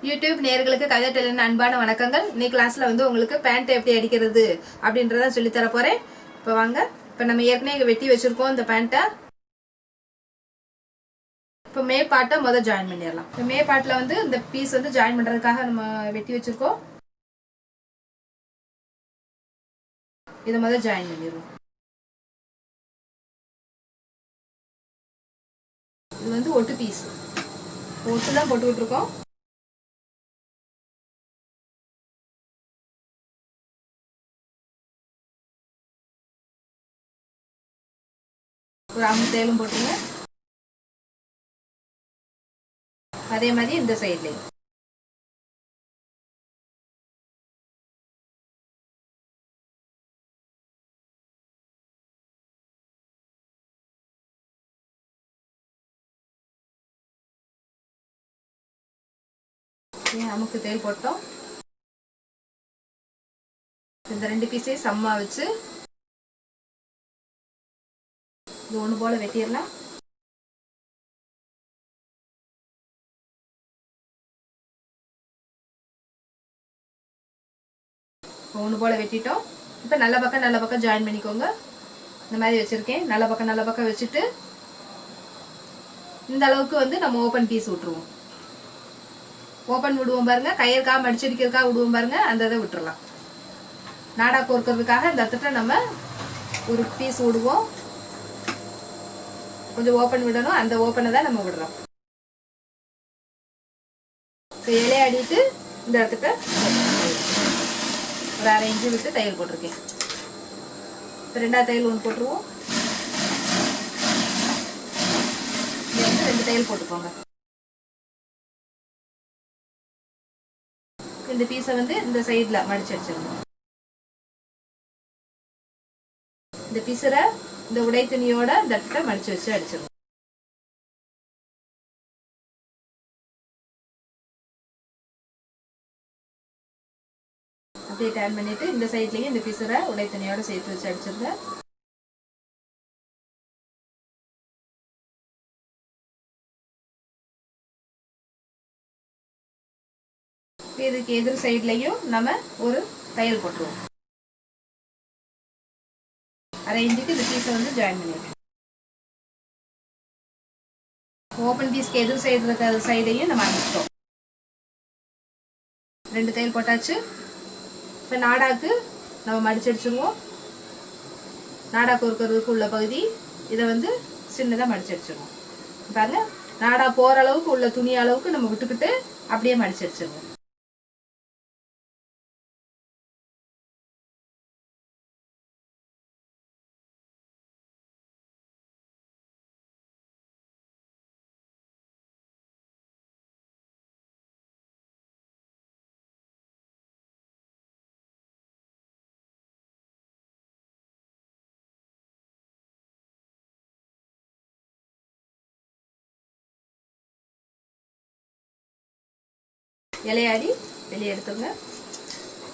YouTube நேயர்களுக்கு கவிதா டெய்லரின் அன்பான வணக்கங்கள். இன்னைக்கு கிளாஸ்ல உங்களுக்கு பேண்ட் எப்படி அடிக்கிறது அப்படின்றத சொல்லி தர போறேன். இப்போ வாங்க. இப்போ நம்ம ஏற்கனவே வெட்டி வச்சிருக்கோம் இந்த பேண்ட்டை. இப்போ மே பார்ட்டை முதல் ஜாயின் பண்ணிடலாம். இப்போ மே பார்ட்டில் இந்த பீஸ் ஜாயின் பண்றதுக்காக நம்ம வெட்டி வச்சிருக்கோம். இதை முதல் ஜாயின் பண்ணிடுவோம். இது ஒட்டு பீஸ், ஒட்டு தான் போட்டுக்கிட்டு இருக்கோம். ஒரு 5 தையலும் போட்டுருங்க. அதே மாதிரி இந்த சைட்லையும் நமக்கு தையல் போட்டோம். இந்த 2 பீஸையும் சம்மா வச்சு இது ஒன்று போல வெட்டிடலாம். ஒன்று போல வெட்டிட்டோம். இப்போ நல்ல பக்கம் ஜாயின் பண்ணிக்கோங்க. இந்த மாதிரி வச்சிருக்கேன். நல்ல பக்கம் வச்சுட்டு இந்த அளவுக்கு நம்ம ஓப்பன் பீஸ் விட்டுருவோம். ஓப்பன் விடுவோம் பாருங்க. கையற்காக மடிச்சடிக்கிறதுக்காக விடுவோம் பாருங்க. அந்த இதை விட்டுறலாம். நாடா கோர்க்கறதுக்காக இந்த இடத்துல நம்ம ஒரு பீஸ் விடுவோம். கொஞ்சம் ஓப்பன் விடணும். அந்த ஓப்பனை தான் நம்ம விடுறோம். இலையாடிட்டு இந்த இடத்துக்கு ஒரு 1/2 இன்ச்சு விட்டு தையல் போட்டிருக்கேன். இப்போ 2வது தையல் ஒன்று போட்டுருவோம். 2 தையல் போட்டுக்கோங்க. இந்த பீஸை இந்த சைடில் மடிச்சு அடிச்சிடணும். இந்த பீஸரை இந்த உடை துணியோட இந்த இடத்துல மடிச்சு வச்சு அடிச்சிடணும். அப்படியே டர்ன் பண்ணிட்டு இந்த சைட்லயும் இந்த பீஸரை உடை துணியோட சேர்த்து வச்சு அடிச்சிருங்க. இதுக்கு எதிர் சைட்லயும் நம்ம ஒரு தையல் போட்டுருவோம். 1/2 இன்ச்சுக்கு இந்த பீஸை ஜாயின் பண்ணிடுவோம். ஓப்பன் பீஸ்க்கு எதிர் சைடு இருக்கிற சைடையும் நம்ம அடிச்சிட்டோம். 2 தையல் போட்டாச்சு. இப்போ நாடாக்கு நம்ம மடிச்சு அடிச்சிருவோம். நாடாக்கு இருக்கிறதுக்கு உள்ள பகுதி இதை சின்னதாக மடிச்சு அடிச்சிருவோம். பாருங்க, நாடா போகிற அளவுக்கு உள்ள துணி அளவுக்கு நம்ம விட்டுக்கிட்டு அப்படியே மடிச்சு அடிச்சிருவோம். இலையாடி வெளியே எடுத்துங்க.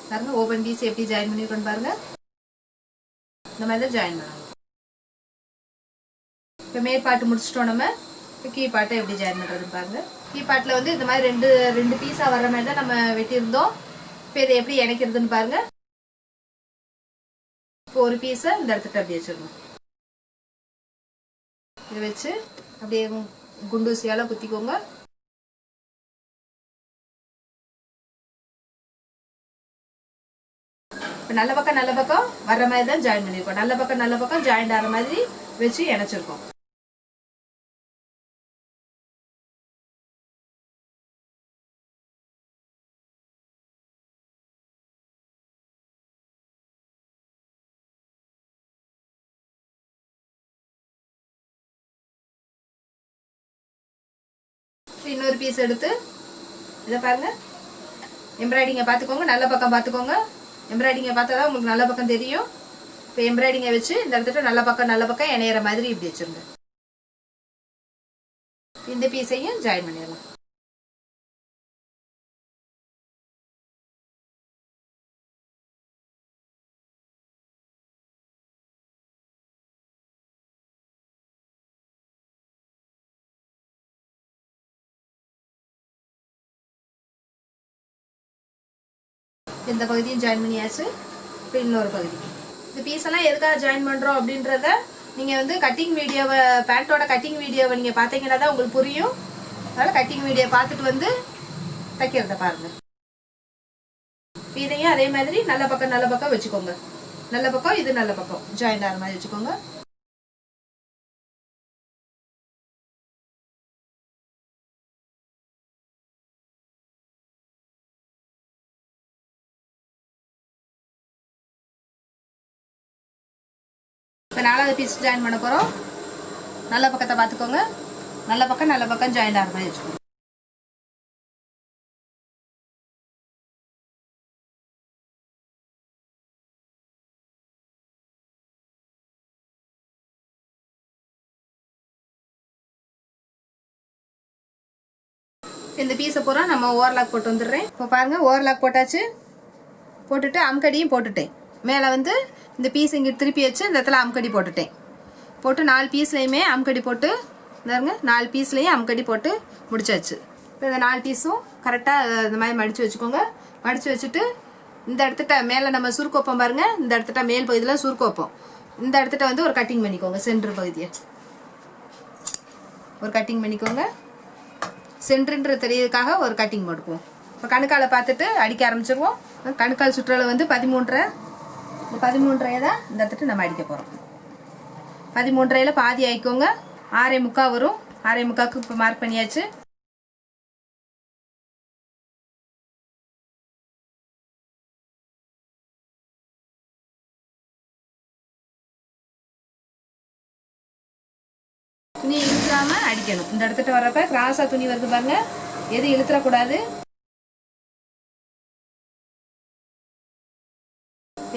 பாருங்க, ஓப்பன் பீஸ் எப்படி ஜாயின் பண்ணிருக்கோன்னு பாருங்க. இந்த மாதிரி தான் ஜாயின் பண்ணணும். இப்போ மேற்பாட்டு முடிச்சிட்டோம். நம்ம கீ பாட்டை எப்படி ஜாயின் பண்ணுறதுன்னு பாருங்க. கீ பாட்டில் இந்த மாதிரி ரெண்டு பீஸாக வர்ற மாதிரி தான் நம்ம வெட்டியிருந்தோம். இப்போ இதை எப்படி இணைக்கிறதுன்னு பாருங்க. இப்போ ஒரு பீஸை இந்த இடத்துக்கு அப்படியே வச்சிடணும். இதை வச்சு அப்படியே குண்டூசியால் குத்திக்கோங்க. நல்ல பக்கம் வர்ற மாதிரி தான் ஜாயின் பண்ணிருக்கோம். நல்ல பக்கம் ஜாயின் ஆகிற மாதிரி வச்சு இணைச்சிருக்கோம். இன்னொரு பீஸ் எடுத்து இதை பாருங்க, எம்ப்ராய்டிங்கை பார்த்துக்கோங்க. நல்ல பக்கம் பார்த்துக்கோங்க. எம்ப்ராய்டிங்கை பார்த்தா தான் உங்களுக்கு நல்ல பக்கம் தெரியும். இப்போ எம்ப்ராய்டிங்கை வச்சு இந்த இடத்துல நல்ல பக்கம் இணையிற மாதிரி இப்படி வச்சிருங்க. இந்த பீஸையும் ஜாயின் பண்ணிடலாம். இந்த பகுதியும் ஜாயின் பண்ணியாச்சு. இப்போ இன்னொரு பகுதி. இந்த பீஸ் எல்லாம் எதுக்காக ஜாயின் பண்ணுறோம் அப்படின்றத நீங்கள் வந்து கட்டிங் வீடியோவை, பேண்ட்டோட கட்டிங் வீடியோவை நீங்கள் பார்த்தீங்கன்னா தான் உங்களுக்கு புரியும். அதனால் கட்டிங் வீடியோ பார்த்துட்டு வந்து தைக்கிறத பாருங்கள். இதையும் அதே மாதிரி நல்ல பக்கம் வச்சுக்கோங்க. நல்ல பக்கம் இது நல்ல பக்கம் ஜாயின் ஆகிற மாதிரி வச்சுக்கோங்க. இப்போ 4வது பீஸ் ஜாயின் பண்ண போகிறோம். நல்ல பக்கத்தை பார்த்துக்கோங்க. நல்ல பக்கம் ஜாயின் ஆகிற மாதிரி வச்சுக்கோங்க. இந்த பீஸை பூரா நம்ம ஓவர்லாக் போட்டு வந்துடுறேன். இப்போ பாருங்கள், ஓவர்லாக் போட்டாச்சு. போட்டுட்டு அம்கடியும் போட்டுட்டேன். மேலே வந்து இந்த பீஸ் இங்கே திருப்பி வச்சு இந்த இடத்துல அம்கடி போட்டுட்டேன். போட்டு 4 பீஸ்லையுமே அம்கடி போட்டு இந்தாருங்க, 4 பீஸ்லையும் அம்கடி போட்டு முடிச்சாச்சு. இப்போ இந்த 4 பீஸும் கரெக்டாக இந்த மாதிரி மடித்து வச்சுக்கோங்க. மடித்து வச்சுட்டு இந்த இடத்துட்ட மேலே நம்ம சுருக்கு வைப்போம் பாருங்கள். இந்த இடத்துட்ட மேல் பகுதியில் சுருக்கு வைப்போம். இந்த இடத்துட்ட வந்து ஒரு கட்டிங் பண்ணிக்கோங்க. சென்ட்ரு பகுதியை ஒரு கட்டிங் பண்ணிக்கோங்க. சென்ட்ருன்ற தெரியறதுக்காக ஒரு கட்டிங் போட்டுக்குவோம். இப்போ கணுக்காலை பார்த்துட்டு அடிக்க ஆரம்பிச்சிருவோம். கணுக்கால் சுற்றளவு வந்து 13.5. இந்த 13.5 தான் இந்த இடத்துட்டு நம்ம அடிக்க போகிறோம். 13.5 பாதி ஆயிக்கோங்க. 6.25 வரும். 6.25க்கு இப்போ மார்க் பண்ணியாச்சு. துணி இழுக்காம அடிக்கணும். இந்த இடத்துட்டு வர்றப்ப கிராஸா துணி வருது பாருங்க, எது இழுத்துறக்கூடாது.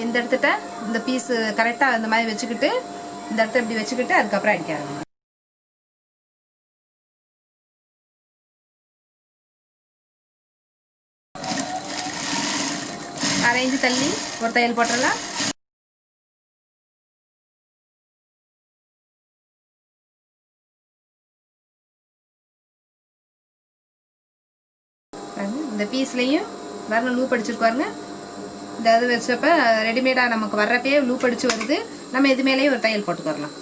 இந்த இடத்துட்ட இந்த பீஸ் கரெக்டாக அந்த மாதிரி வச்சுக்கிட்டு இந்த இடத்த இப்படி வச்சுக்கிட்டு அதுக்கப்புறம் அடிக்க ஆரம்பிங்க. அரை இன்ச்சு தள்ளி ஒரு தையல் போட்டுடலாம். இந்த பீஸ்லையும் பாருங்க லூப் அடிச்சிருக்காருங்க. இந்த இது வச்சப்ப ரெடிமேடாக நமக்கு வர்றப்பே லூப் அடிச்சு வருது. நம்ம இது மேலேயும் ஒரு தையல் போட்டுக்கரலாம்.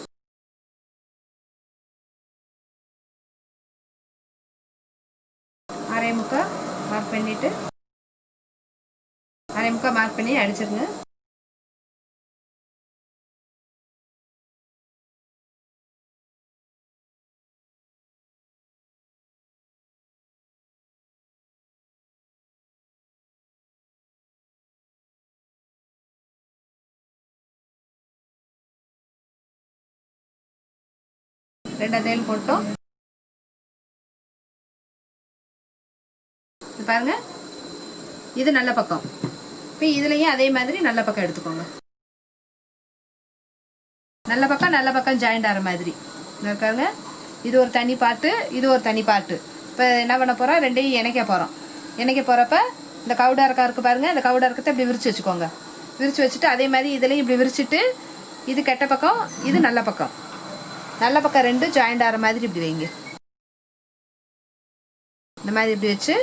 அரை முக்கா மார்க் பண்ணிட்டு அரை முக்கா மார்க் பண்ணி அடிச்சிருங்க. ரெண்டாவது தையல் போட்டோம். பாருங்க, இது நல்ல பக்கம். இப்போ இதுலயும் அதே மாதிரி நல்ல பக்கம் எடுத்துக்கோங்க. நல்ல பக்கம் ஜாயிண்ட் ஆகிற மாதிரி இருக்காங்க. இது ஒரு தனி பாட்டு, இது ஒரு தனி பாட்டு. இப்போ என்ன பண்ண போகிறோம், ரெண்டையும் இணைக்க போகிறோம். இணைக்க போகிறப்ப இந்த கவுடாரக்கா இருக்குது பாருங்கள், இந்த கவுடாரக்கத்தை இப்படி விரித்து வச்சுக்கோங்க. விரித்து வச்சுட்டு அதே மாதிரி இதுலேயும் இப்படி விரிச்சிட்டு இது கெட்ட பக்கம், இது நல்ல பக்கம். நல்ல பக்கம் ரெண்டும் ஜாயிண்ட் ஆகிற மாதிரி இப்படி வைங்க. இந்த மாதிரி இப்படி வச்சு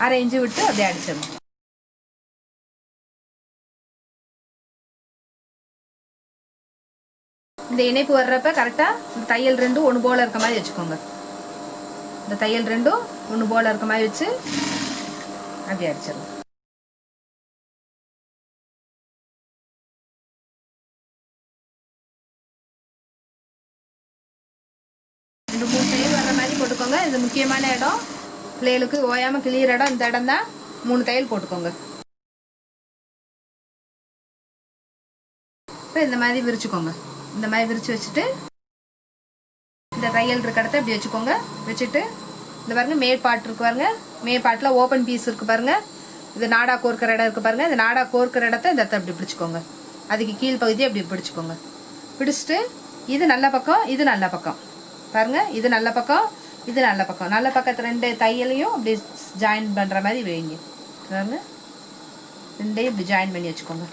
அரை இன்ச்சு விட்டு அப்படியே அடிச்சிடணும். இந்த இணைப்பு வர்றப்ப கரெக்டாக இந்த தையல் ரெண்டும் ஒன்று போல் இருக்க மாதிரி வச்சுக்கோங்க. இந்த தையல் ரெண்டும் ஒன்று போல் இருக்க மாதிரி வச்சு அப்படியே அடிச்சிடணும். இந்த 3 தையல் வர்ற மாதிரி போட்டுக்கோங்க. இது முக்கியமான இடம், பிள்ளைகளுக்கு ஓயாமல் கிளியர் இடம். இந்த இடம் தான் 3 தையல் போட்டுக்கோங்க. இப்போ இந்த மாதிரி விரிச்சுக்கோங்க. இந்த மாதிரி விரிச்சு வச்சுட்டு இந்த தையல் இருக்க இடத்த இப்படி வச்சுக்கோங்க. வச்சுட்டு இந்த பாருங்க மேற்பாட்டு இருக்கு பாருங்க, மேற்பாட்டில் ஓப்பன் பீஸ் இருக்கு பாருங்க. இது நாடா கோர்க்கிற இடம் இருக்கு பாருங்க. இந்த நாடா கோர்க்கிற இடத்த இந்த இடத்த இப்படி பிடிச்சிக்கோங்க. அதுக்கு கீழ் பகுதியை அப்படி பிடிச்சிக்கோங்க. பிடிச்சிட்டு இது நல்ல பக்கம், இது நல்ல பக்கம் பாருங்க. இது நல்ல பக்கம், இது நல்ல பக்கம். நல்ல பக்கத்து 2 தையலையும் அப்படி ஜாயின் பண்ணுற மாதிரி வைங்க. பாருங்க, ரெண்டையும் இப்படி ஜாயின் பண்ணி வச்சுக்கோங்க.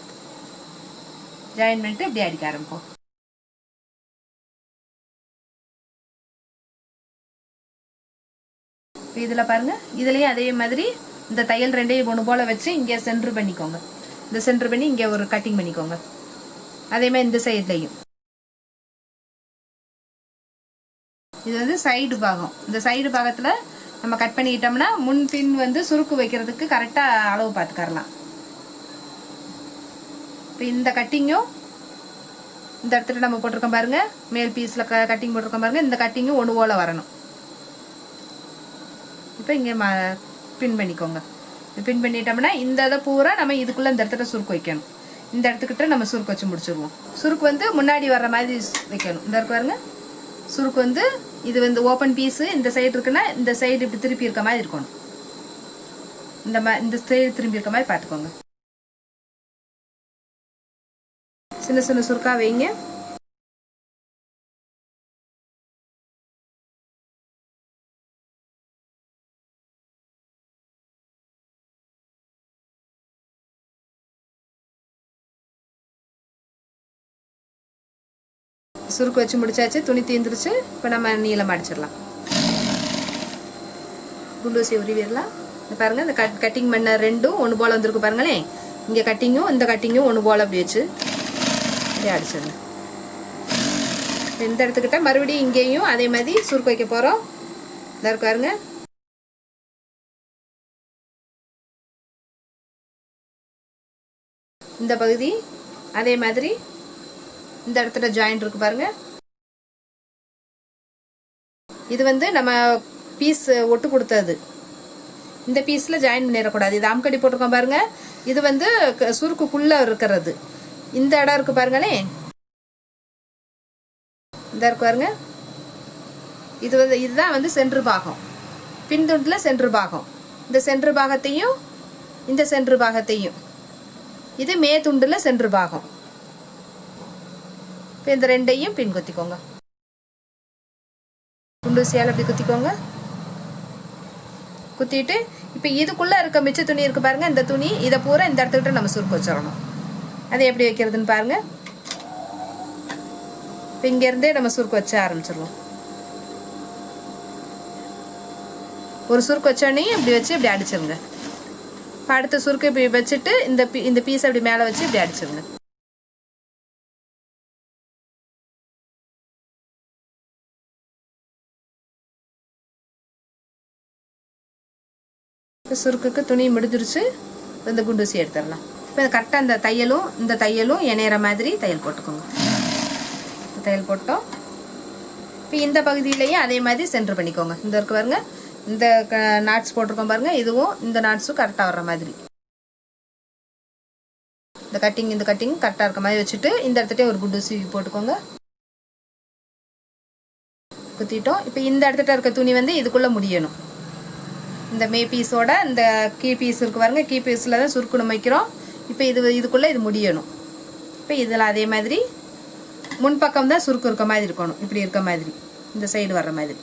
ஜாயின் பண்ணிட்டு இப்படி அடிக்க ஆரம்பிப்போம். இதில் பாருங்க, இதுலேயும் அதே மாதிரி இந்த தையல் ரெண்டையும் ஒன்று போல் வச்சு இங்கே சென்டர் பண்ணிக்கோங்க. இந்த சென்டர் பண்ணி இங்கே ஒரு கட்டிங் பண்ணிக்கோங்க. அதே மாதிரி இந்த சைட்லையும். இது வந்து சைடு பாகம். இந்த சைடு பாகத்தில் நம்ம கட் பண்ணிக்கிட்டோம்னா முன் பின் வந்து சுருக்கு வைக்கிறதுக்கு கரெக்டாக அளவு பார்த்துக்கரலாம். இப்போ இந்த கட்டிங்கும் இந்த இடத்துல நம்ம போட்டிருக்கோம் பாருங்க, மேல் பீஸில் கட்டிங் போட்டிருக்கோம் பாருங்க, இந்த கட்டிங்கும் ஒன்று போல் வரணும். இப்போ இங்கே பின் பண்ணிக்கோங்க. பின் பண்ணிட்டோம்னா இந்த இதை பூரா நம்ம இதுக்குள்ளே இந்த இடத்துல சுருக்கு வைக்கணும். இந்த இடத்துக்கிட்ட நம்ம சுருக்கு வச்சு முடிச்சிடுவோம். சுருக்கு வந்து முன்னாடி வர்ற மாதிரி வைக்கணும். இந்த இருக்கு பாருங்க, சுருக்கு வந்து இது வந்து ஓப்பன் பீஸு இந்த சைடு இருக்குன்னா இந்த சைடு இப்படி திருப்பி இருக்க மாதிரி இருக்கணும். இந்த சைடு திரும்பி இருக்க மாதிரி பார்த்துக்கோங்க. சின்ன சின்ன சுருக்கா வைங்க. சுருக்கு வச்சு முடிச்சாச்சு. துணி தீந்துருச்சு. இப்போ நம்ம நீளம் அடிச்சிடலாம். குண்டூசி உருவிடலாம். பாருங்க, இந்த கட்டிங் பண்ண ரெண்டும் ஒன்று போல் வந்திருக்கு பாருங்களேன். இங்கே கட்டிங்கும் இந்த கட்டிங்கும் ஒன்று போல் அப்படி வச்சு அப்படியே அடிச்சிடலாம். இந்த இடத்துக்கிட்ட மறுபடியும் இங்கேயும் அதே மாதிரி சுருக்கு வைக்க போகிறோம். இந்த இருக்கு பாருங்க, இந்த பகுதி அதே மாதிரி இந்த இடத்துல ஜாயிண்ட் இருக்கு பாருங்க. இது வந்து நம்ம பீஸ் ஒட்டு கொடுத்தது. இந்த பீஸில் ஜாயின் பண்ணிடக்கூடாது. இது ஆம்கடி போட்டிருக்கோம் பாருங்க. இது வந்து சுருக்குக்குள்ளே இருக்கிறது. இந்த இடம் இருக்கு பாருங்களே, இந்த இருக்கு பாருங்க. இது வந்து இதுதான் வந்து சென்ட்ரு பாகம். பின்துண்டில் சென்ட்ரு பாகம். இந்த சென்ட்ரு பாகத்தையும் இந்த சென்ட்ரு பாகத்தையும், இது மே துண்டில் சென்ட்ரு பாகம். இப்போ இந்த ரெண்டையும் பின் குத்திக்கோங்க. குண்டூசியால் அப்படி குத்திக்கோங்க. குத்திட்டு இப்போ இதுக்குள்ளே இருக்க மிச்ச துணி இருக்குது பாருங்கள். இந்த துணி இதை பூரா இந்த இடத்துக்கிட்ட நம்ம சுருக்கு வச்சிடணும். அதை எப்படி வைக்கிறதுன்னு பாருங்கள். இப்போ இங்கேருந்தே நம்ம சுருக்கு வச்ச ஆரம்பிச்சிடுவோம். ஒரு சுருக்கு வச்சோடனே இப்படி வச்சு இப்படி அடிச்சிருங்க. இப்போ அடுத்த சுருக்கு இப்படி வச்சுட்டு இந்த பீஸை அப்படி மேலே வச்சு இப்படி அடிச்சிருங்க. சுருக்குக்கு துணி முடிஞ்சிருச்சு. இந்த குண்டூசி எடுத்துடலாம். இப்போ கரெக்டாக இந்த தையலும் இணையிற மாதிரி தையல் போட்டுக்கோங்க. தையல் போட்டோம். இப்போ இந்த பகுதியிலையும் அதே மாதிரி சென்டர் பண்ணிக்கோங்க. இந்த இருக்கு பாருங்க, இந்த நாட்ஸ் போட்டிருக்கோம் பாருங்க, இதுவும் இந்த நாட்ஸும் கரெக்டாக வர்ற மாதிரி இந்த கட்டிங் கரெக்டாக இருக்க மாதிரி வச்சுட்டு இந்த இடத்துட்டே ஒரு குண்டூசி போட்டுக்கோங்க. குத்திட்டோம். இப்போ இந்த இடத்துட்ட இருக்க துணி வந்து இதுக்குள்ளே முடியணும். இந்த மே பீஸோட இந்த கீ பீஸ் இருக்கு பாருங்க, கீ பீஸில் தான் சுருக்கு நம்ம வைக்கிறோம். இப்போ இதுக்குள்ளே இது முடியணும். இப்போ இதில் அதே மாதிரி முன்பக்கம் தான் சுருக்கு இருக்க மாதிரி இருக்கணும். இப்படி இருக்க மாதிரி இந்த சைடு வர்ற மாதிரி,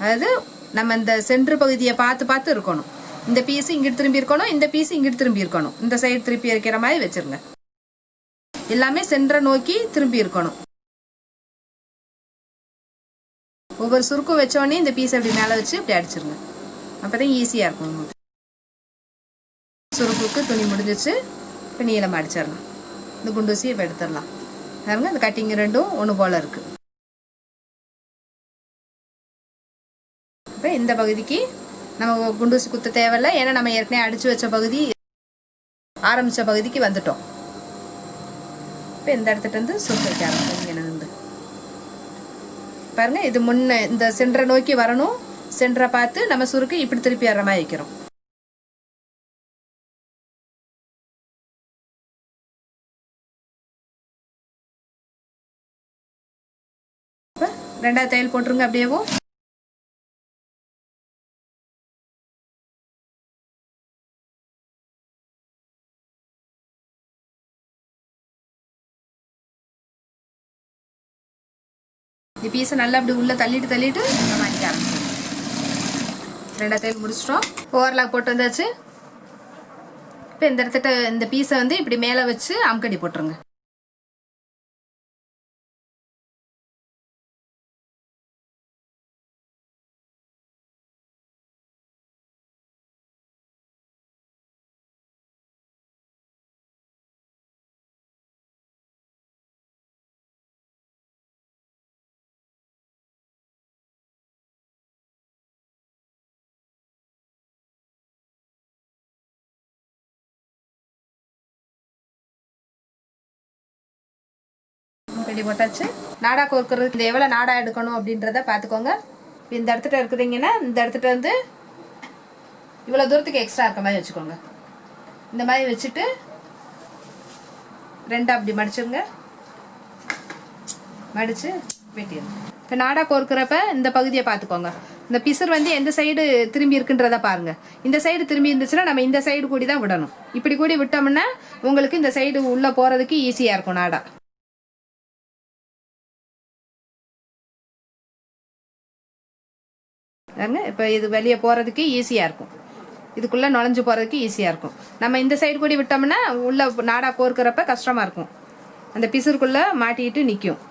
அதாவது நம்ம இந்த சென்ட்ரு பகுதியை பார்த்து இருக்கணும். இந்த பீஸு இங்கிட்டு திரும்பி இருக்கணும், இந்த பீஸு இங்கிட்டு திரும்பி இருக்கணும். இந்த சைடு திருப்பி வைக்கிற மாதிரி வச்சுருங்க. எல்லாமே சென்டரை நோக்கி திரும்பி இருக்கணும். ஒவ்வொரு சுருக்கும் வச்சோடனே இந்த பீஸ் அப்படி மேலே வச்சு இப்படி அடிச்சிருங்க. அப்போ தான் ஈஸியாக இருக்கும். சுருக்குக்கு துணி முடிஞ்சிச்சு. இப்போ நீளம் அடிச்சிடலாம். இந்த குண்டூசி இப்போ எடுத்துடலாம். பாருங்க, இந்த கட்டிங் ரெண்டும் ஒன்று போல் இருக்குது. இப்போ இந்த பகுதிக்கு நம்ம குண்டூசி குத்த தேவையில்லை. ஏன்னா நம்ம ஏற்கனவே அடித்து வச்ச பகுதி ஆரம்பித்த பகுதிக்கு வந்துட்டோம். இப்போ இந்த இடத்துட்டு வந்து சுருக்கு வைக்க ஆரம்பிச்சோம். இருந்து பாருங்க, இது முன்ன இந்த சென்டரை நோக்கி வரணும். சென்டரை பார்த்து நம்ம சுருக்கு இப்படி திருப்பி வர்ற மாதிரி வைக்கிறோம். இப்போ ரெண்டாவது தையல் போட்டுருங்க. அப்படியேவும் இந்த பீஸை நல்லா அப்படி உள்ளே தள்ளிட்டு நம்ம அடிக்க ஆரம்பிச்சோம். ரெண்டாவது தையல் முடிச்சிட்டோம். ஓவர்லாக் போட்டு வந்தாச்சு. இப்போ இந்த இடத்துட்ட இந்த பீஸை வந்து இப்படி மேலே வச்சு அமுக்கடி போட்டுருங்க. வெட்டி போட்டாச்சு. நாடா கோர்க்கறதுக்கு இந்த எவ்வளோ நாடா எடுக்கணும் அப்படின்றத பார்த்துக்கோங்க. இந்த இடத்துல இருக்குதுங்கன்னா இந்த இடத்துல வந்து இவ்வளோ தூரத்துக்கு எக்ஸ்ட்ரா இருக்க மாதிரி வச்சுக்கோங்க. இந்த மாதிரி வச்சுட்டு 2 அப்படி மடிச்சுங்க. மடித்து வெட்டிடுங்க. இப்போ நாடா கோர்க்கிறப்ப இந்த பகுதியை பார்த்துக்கோங்க. இந்த பிசர் வந்து எந்த சைடு திரும்பி இருக்குன்றத பாருங்க. இந்த சைடு திரும்பி இருந்துச்சுன்னா நம்ம இந்த சைடு கூடி தான் விடணும். இப்படி கூடி விட்டோம்னா உங்களுக்கு இந்த சைடு உள்ள போறதுக்கு ஈஸியா இருக்கும் நாடா. இப்போ இது வெளியே போறதுக்கு ஈஸியா இருக்கும். இதுக்குள்ள நுழைஞ்சு போறதுக்கு ஈஸியா இருக்கும். நம்ம இந்த சைடு கூடி விட்டோம்னா உள்ள நாடா கோர்க்கிறப்ப கஷ்டமா இருக்கும். அந்த பிசருக்குள்ள மாட்டிட்டு நிற்கும்.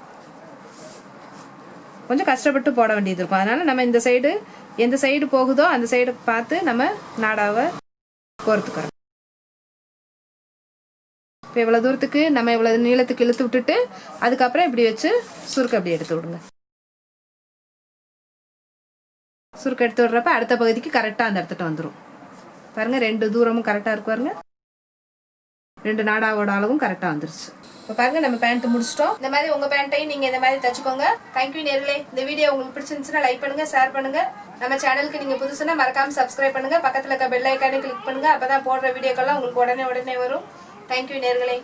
கொஞ்சம் கஷ்டப்பட்டு போட வேண்டியது இருக்கும். அதனால நம்ம இந்த சைடு எந்த சைடு போகுதோ அந்த சைடு பார்த்து நம்ம நாடாவை கோர்த்துக்கிறோம். இப்போ இவ்வளோ தூரத்துக்கு நம்ம இவ்வளோ நீளத்துக்கு இழுத்து விட்டுட்டு அதுக்கப்புறம் இப்படி வச்சு சுருக்கு அப்படி எடுத்து விடுங்க. சுருக்கு எடுத்து விடுறப்ப அடுத்த பகுதிக்கு கரெக்டாக அந்த இடத்துட்டு வந்துடும். பாருங்க 2 தூரமும் கரெக்டாக இருக்கு. பாருங்க 2 நாடாவோட அளவும் கரெக்டாக வந்துருச்சு. இப்போ பாருங்க நம்ம பேண்ட் முடிச்சிட்டோம். இந்த மாதிரி உங்க பேண்ட்டையும் நீங்க இந்த மாதிரி தச்சுக்கோங்க. தேங்க்யூ நேர்களே. இந்த வீடியோ உங்களுக்கு பிடிச்சிருந்துச்சுன்னா லைக் பண்ணுங்க, ஷேர் பண்ணுங்க. நம்ம சேனலுக்கு நீங்க புதுசுன்னா மறக்காம சப்ஸ்கிரைப் பண்ணுங்க. பக்கத்துல இருக்க பெல் ஐக்கானை கிளிக் பண்ணுங்க. அப்பதான் போடுற வீடியோக்கெல்லாம் உங்களுக்கு உடனே வரும். தேங்க்யூ நேர்களே.